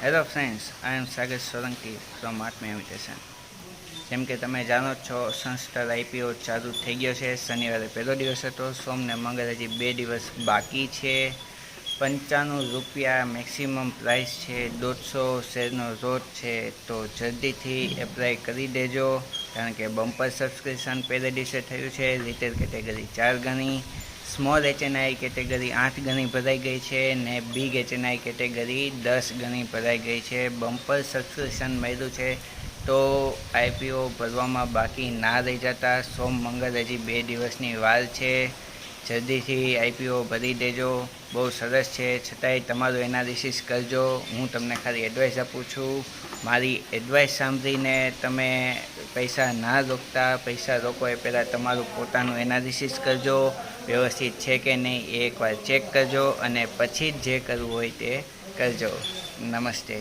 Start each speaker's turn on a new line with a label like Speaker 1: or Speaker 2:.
Speaker 1: Hello friends, I am Sagar Solanki from Atma invitation. જેમ કે તમે જાણો જ છો, સંસ્કાર આઈપીઓ ચાલુ થઈ ગયો છે. શનિવારે પહેલો દિવસ હતો, સોમને મંગળ હજી 2 દિવસ બાકી છે. 95 રૂપિયા મેક્સિમમ પ્રાઇસ છે. 150 શેરનો રોડ છે, તો જલ્દીથી એપ્લાય કરી દેજો. કારણ કે બમ્પર સબસ્ક્રિપ્શન પહેલે દિવસે થયું છે. રિટેલ કેટેગરી 4 ગણી, સ્મોલ એચએનઆઈ કેટેગરી 8 ગણી ભરાઈ ગઈ છે ને બિગ એચએનઆઈ કેટેગરી 10 ગણી ભરાઈ ગઈ છે. બમ્પર સબસ્ક્રિપ્શન મળ્યું છે, તો આઈપીઓ ભરવામાં બાકી ના રહી જતા. સોમ મંગળ હજી 2 દિવસની વાર છે. જલ્દીથી આઈપીઓ ભરી દેજો. બહુ સરસ છે, છતાંય તમારું એનાલિસિસ કરજો. હું તમને ખાલી એડવાઇસ આપું છું. મારી એડવાઇસ સાંભળીને તમે પૈસા ના રોકતા. પૈસા રોકો એ પહેલાં તમારું પોતાનું એનાલિસિસ કરજો. વ્યવસ્થિત છે કે નહીં એ એકવાર ચેક કરજો અને પછી જ જે કરવું હોય તે કરજો. નમસ્તે.